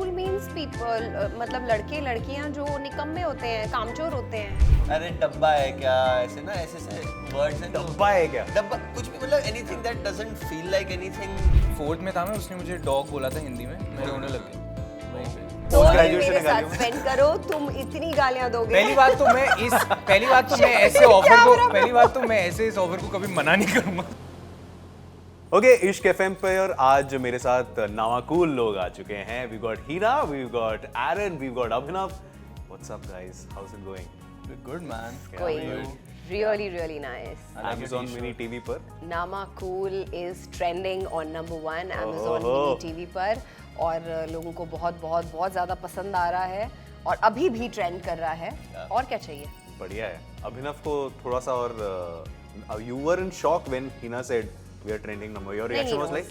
Cool means people, मतलब लड़के लड़कियां जो निकम्मे होते हैं, कामचोर होते हैं। अरे डब्बा है क्या, ऐसे ना ऐसे से वर्ड्स हैं। डब्बा है क्या? डब्बा कुछ भी, मतलब anything that doesn't feel like anything. Fourth में था मैं, उसने मुझे डॉग बोला था हिंदी में, मैं रोने लग गया वहीं पे। तो Post भी graduation मेरे गालियों साथ में। स्पेंड करो, तुम इतनी गालियां दोगे। पहली बात तो मैं ऐसे ऑफर को इस ऑफर को कभी मना नहीं करूंगा। ओके, इश्क एफएम पे और आज मेरे साथ नावाकूल लोग आ चुके हैं। We got Heena, we got Aaron, we got Abhinav. What's up guys, how's it going? Good man. Really, really nice. Amazon mini TV पर नामा कूल is trending on number 1 Amazon ओहो। मिनी टीवी पर, और लोगों को बहुत बहुत बहुत ज़्यादा पसंद आ रहा है और अभी भी ट्रेंड कर रहा है। और क्या चाहिए? बढ़िया है। अभिनव को थोड़ा सा और you were in shock when Heena said we are trending number. Your reaction was like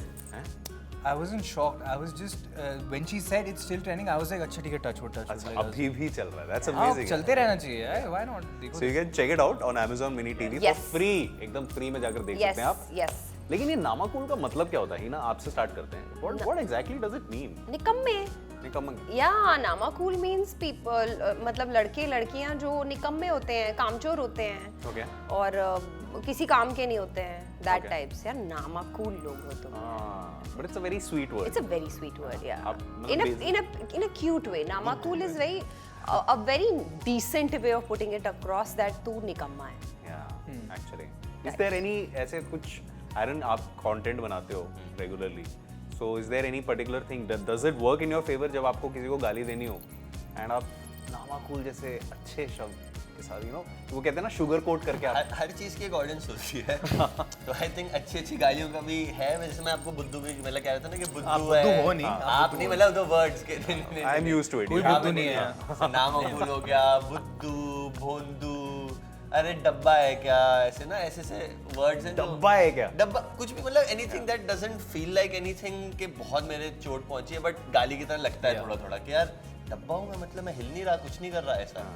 I wasn't shocked. I was just when she said it's still trending, I was like अच्छा ठीक है, touch wood. अच्छा अभी भी चल रहा है। That's हाँ, अमेजिंग। चलते रहना चाहिए यार, why not? देखो so you can check it out on Amazon mini TV for Yes. Free, एकदम फ्री में जाकर देख Yes, सकते हैं आप। yes. लेकिन ये नामाकूल का मतलब क्या होता है? हीना, आपसे स्टार्ट करते हैं। What exactly does it mean? निकम्मे। निकम्मा। या नामा कूल मीन्स पीपल, मतलब लड़के लड़कियां जो निकम्मे होते हैं, कामचोर होते हैं ओके। और किसी काम के नहीं होते हैं, दैट Okay. टाइप्स। यार नामा कूल लोग हो तुम। But it's a very sweet word. It's a very sweet word, yeah. आप मतलब In a cute way. Nama cool is very a very decent way of putting it across that तू निकम्मा है. Yeah, actually. Is there any ऐसे कुछ, Aaron, आप content बनाते हो regularly, so is there any particular thing that does it work in your favor जब आपको किसी को गाली देनी हो and आप नामाकूल जैसे अच्छे शब्द के साथ, you know, वो कहते हैं ना शुगर कोट करके आप हर चीज की एक ऑडियंस होती है। तो आई थिंक अच्छी अच्छी गालियों का भी है। जैसे मैं आपको बुद्धू भी मतलब कह रहा था ना कि आप बुद्धू बुद्धू है। हो नहीं, आप नहीं, मतलब दो वर्ड्स के। I am used to it. कोई yeah. बुद्धू नहीं है। नामाकूल हो गया, बुद्धू, भोंदू, अरे डब्बा है क्या, ऐसे ना ऐसे से वर्ड्स हैं। डब्बा है क्या? डब्बा कुछ भी, मतलब anything that doesn't feel like anything के बहुत मेरे चोट पहुंची है, बट गाली की तरह लगता है थोड़ा थोड़ा कि यार डब्बा हूँ मैं, मतलब मैं हिल नहीं रहा, कुछ नहीं कर रहा ऐसा।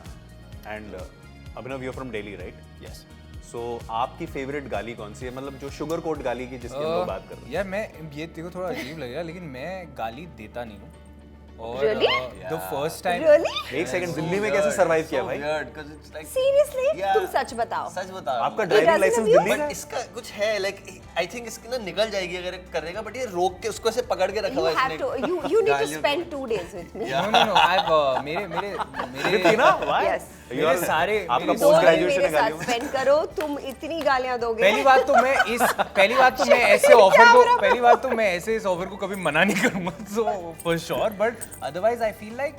And Abhinav, you're from Delhi, right? Yes. So आपकी फेवरेट गाली कौन सी है? मतलब जो शुगर कोट गाली की जिसकी हम लोग बात कर रहे हैं। यार मैं ये तेरे को थोड़ा अजीब लगेगा लेकिन मैं गाली देता नहीं हूँ। और Really? the first time Really? एक सेकंड, दिल्ली में कैसे सरवाइव किया भाई? Seriously? Yeah. तुम सच बताओ। सच बताओ। आपका It driving doesn't licence abuse? Delhi का बट है? इसका कुछ है, लाइक आई थिंक इसकी ना निकल जाएगी अगर करेगा, बट ये रोक के उसको ऐसे पकड़ के रखा You हुआ है have इसने। to. You need to गालियों spend 2 days with me. no I've मेरे थी ना? Why? Yes. You are- मेरे सारे आपका मेरे दो पोस्ट दिन ग्रेजुएशन मेरे है गालियों साथ में। spend करो, तुम इतनी गालियां दोगे। पहली बात तो मैं ऐसे इस ऑफर को कभी मना नहीं करूंगा, so for sure. But otherwise I feel like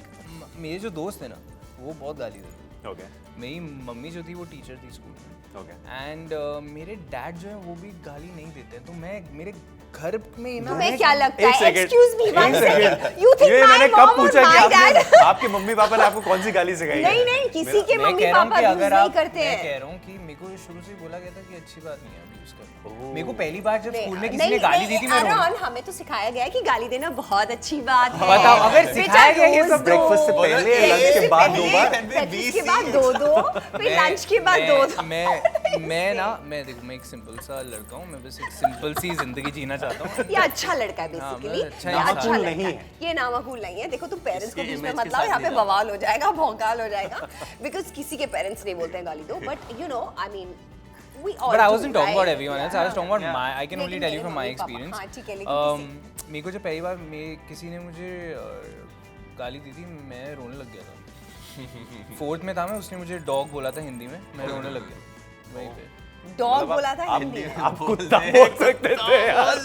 मेरे जो दोस्त है ना वो बहुत गाली देते ओके हैं। मेरी मम्मी जो थी वो टीचर थी स्कूल में, ओके। एंड मेरे डैड जो है वो भी गाली नहीं देते हैं। तो मैं मेरे घर में ना तुम्हें क्या लगता एक है? सेकंड, Excuse me, one एक second. सेकंड। You think ये my मैंने mom कब or पूछा my कि dad? आपके मम्मी पापा ने आपको कौन सी गाली सिखाई है? नहीं नहीं, किसी के मैं मम्मी कह रहा हूँ पापा कि यूज अगर नहीं आप करते मैं हैं। कह रहा हूँ कि मेरे को शुरू से ही बोला गया था कि अच्छी बात नहीं है अभी यूज करना। मेरे को पहली बार जब स्कूल में किसी ने गाली दी थी मैं रोने- अरन, हमें तो सिखाया गया है कि गाली देना बहुत अच्छी बात है। बताओ, अगर बेटा, सिखाया गया ये रोज सब दो। ब्रेकफास्ट से पहले, Breakfast लंच के से बाद पहले, 2 बार। breakfast के बाद 2-2, फिर लंच के बाद 2-2। मैं एक सिंपल सा लड़का हूँ, मैं बस एक सिंपल सी जिंदगी जीना चाहता हूँ। ये अच्छा लड़का है बेसिकली। मतलब अच्छा ये इंसान। अच्छा नामाकूल लड़का नहीं है। ये नामाकूल नहीं है। देखो तुम पेरेंट्स को इसके बीच में image मत के लाओ, साथ यहाँ पे नहीं जाओ। बवाल हो जाएगा, भौकाल हो जाएगा। बिकॉज किसी के पेरेंट्स नहीं बोलते हैं गाली दो, but you know I mean we all But I do, wasn't talking about right? everyone else. I was talking about my. I can only tell you from my experience. हाँ ठीक है, लेकिन मेरे को जब पहली बार किसी ने मुझे गाली दी थी, मैं रोने लग गया था। फोर्थ में था मैं, उसने मुझे डॉग बोला था हिंदी में, मैं रोने लग गया वहीं पे। डॉग बोला था हिंदी में। आप कुत्ता बोल सकते थे यार।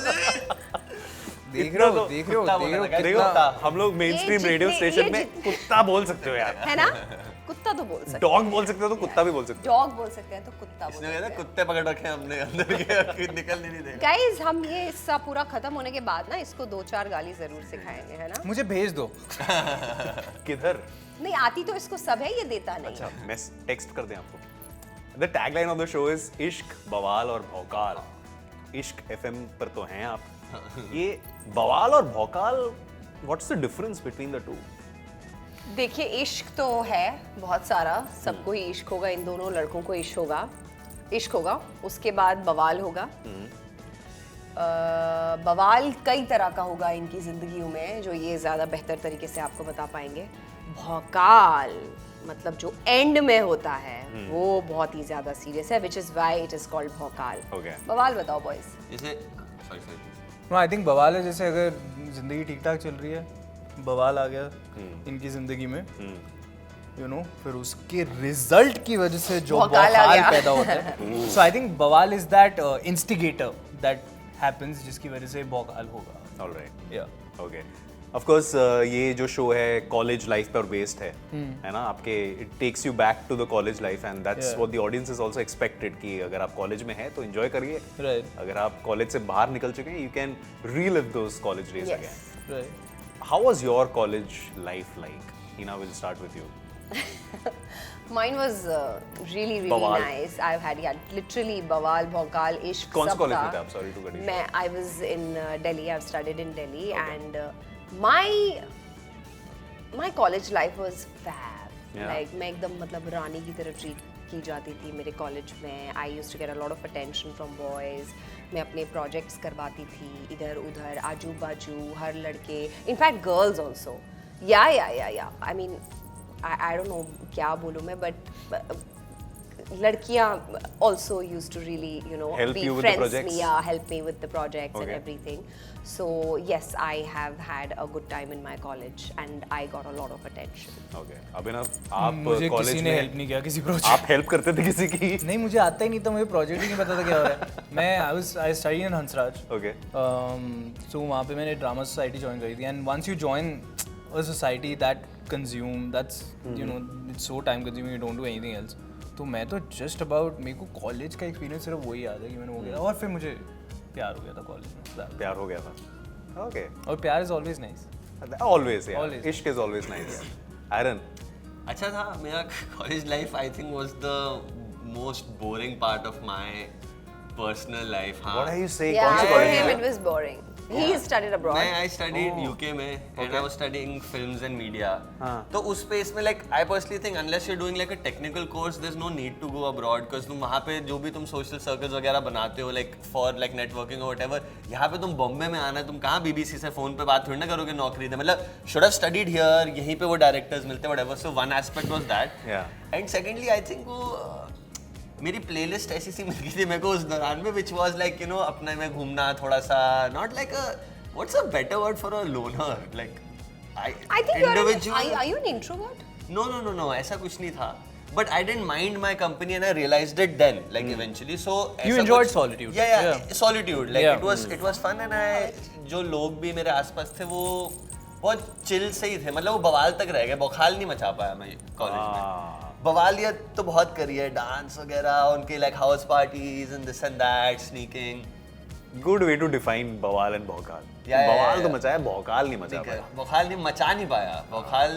देख रहे हो देखो कितना हम लोग मेन स्ट्रीम जितने- रेडियो ये स्टेशन में जितने- कुत्ता बोल सकते हो यार। है ना? कुत्ता तो बोल सकते हैं, डॉग बोल सकते हो तो कुत्ता भी बोल सकते डॉग बोल सकते हैं तो कुत्ता बोल इसने सकते कहता हैं। कुत्ते पकड़ रखे हैं हमने अंदर के, निकल नहीं देगा। गाइस, हम ये हिस्सा पूरा खत्म होने के बाद ना इसको 2-4 गाली जरूर सिखाएंगे, है ना? मुझे भेज दो। हो। किधर? नहीं आती तो इसको सब है, ये देता नहीं अच्छा, है। मैं टेक्स्ट कर दें आपको। The tagline of the show is इश्क, बवाल और भौकाल। इश्क एफएम पर तो हैं आप। ये बवाल और भौकाल, what's the difference between the two? देखिए, इश्क तो है बहुत सारा, सबको ही इश्क होगा, इन दोनों लड़कों को इश्क होगा, उसके बाद बवाल होगा। बवाल कई तरह का होगा इनकी जिंदगियों में जो ये ज़्यादा बेहतर तरीके से आपको बता पाएंगे। भौकाल मतलब जो एंड में होता है वो बहुत ही ज़्यादा सीरियस है, which is why it is called भौकाल। Okay. बवाल बताओ बॉयज। जैसे सॉरी आई थिंक बवाल है जैसे अगर जिंदगी ठीक ठाक चल रही है, बवाल आ गया इनकी जिंदगी में, यू नो, फिर उसके रिजल्ट की वजह से जो भौकाल आ बवाल गया। पैदा होता है। सो आई थिंक बवाल is that instigator that happens जिसकी वजह से भौकाल होगा। ऑलराइट, या ओके। ऑफ कोर्स ये जो शो है कॉलेज लाइफ पर बेस्ड है ना, आपके it takes you back to the college life and that's what the audience is also expected कि अगर आप कॉलेज में हैं तो एंजॉय करिए, राइट अगर आप कॉलेज से बाहर निकल चुके हैं you can relive those college days Yes. Again. Right. How was your college life like? Hina, we'll start with you. Mine was really बवाल। nice. I've had literally बवाल भौकाल इश्क कौन से सब कॉलेज था। में थे आप? Sorry to cut you मैं I was in Delhi. I've studied in Delhi and my college life was fab. Yeah. Like मैं एकदम मतलब रानी की तरह ट्रीट की जाती थी मेरे कॉलेज में। I used to get a lot of attention from boys. मैं अपने प्रोजेक्ट्स करवाती थी इधर उधर आजू बाजू हर लड़के, इनफैक्ट गर्ल्स ऑल्सो। या I mean I don't know क्या बोलूँ मैं, but लड़कियाँ also used to really, you know, Help be you with the friends projects? me, yeah, help me with the projects and Okay. everything. So yes, I have had a good time in my college and I got a lot of attention. Okay. अभिनव, आप मुझे college किसी ने में help नहीं किया किसी project. आप help करते थे किसी की? नहीं, मुझे आता ही नहीं था, मुझे प्रोजेक्ट ही नहीं पता था क्या हो रहा है। मैं I study in Hansraj. Okay. So वहाँ पे मैंने ड्रामा सोसाइटी ज्वाइन करी थी and once you join a society that consume that's you know it's so time consuming, you don't do anything else. तो मैं तो जस्ट अबाउट, मेरे को कॉलेज का एक्सपीरियंस सिर्फ वही याद है कि मैंने वो किया और फिर मुझे प्यार हो गया था कॉलेज में। प्यार हो गया था। Okay. और प्यार is always nice. Always, yeah. Always. इश्क is always nice. Aaron, अच्छा था मेरा college life. I think was the most boring part of my personal life. हाँ, what are you saying? Yeah, कौन से for कॉलेज him में? it was boring. He studied abroad. मैं I studied UK में and I was studying films and media. हाँ। तो उस space में like I personally think unless you are doing like a technical course there is no need to go abroad, because तुम वहाँ पे जो भी तुम सोशल सर्कल्स वगैरह बनाते हो लाइक फॉर लाइक नेटवर्किंग और व्हाटएवर, यहाँ पे तुम बॉम्बे में आना है, तुम कहाँ बीबीसी से फोन पे बात थोड़ी ना करोगे नौकरी दे, मतलब शुड हैव स्टडीड हियर, यहीं पे वो डायरेक्टर्स मिलते हैं whatever. So one aspect was that and secondly I think वो मेरी प्लेलिस्ट ऐसी सी मिल गई थी मेरे को उस दौरान में which was like you know अपने में घूमना थोड़ा सा, not like a what's a better word for a loner, like I think are you an introvert? No, ऐसा कुछ नहीं था, but I didn't mind my company and I realized it then, like eventually. So You ऐसा enjoyed कुछ- solitude. Yeah, solitude. Like Yeah. it was fun and I जो लोग भी मेरे आसपास थे वो बहुत चिल से ही थे, मतलब वो बवाल तक रह गए, बौखाल नहीं मचा पाया मैं कॉलेज में। बवालियत तो बहुत करी है, डांस वगैरह, उनके like house parties and this and that, sneaking. Good way to define बवाल and भौकाल. Yeah, बवाल तो मचाया, भौकाल नहीं मचा पाया. बौखाल नहीं मचा नहीं पाया, बौखाल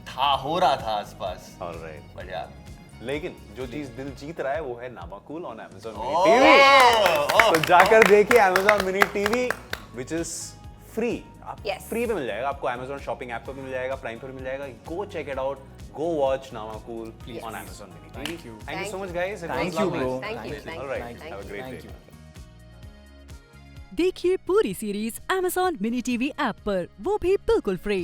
था, हो रहा था आसपास। Alright. बढ़िया। लेकिन जो चीज दिल जीत रहा है वो है नामाकूल on Amazon Mini Oh, TV. तो जाकर देखिए Amazon Mini TV, which is free. आप Yes. फ्री पे मिल जाएगा आपको, Amazon शॉपिंग ऐप पे भी मिल जाएगा, प्राइम पे भी मिल जाएगा. Go check it out. Go watch Namakul on Amazon Mini TV. Thank you. Thank you so much, guys. It Thank was you, lovely. bro. Thank you. All right. Thank Have a you. great Thank day. you. देखिए पूरी series Amazon Mini TV app पर, वो भी बिल्कुल free.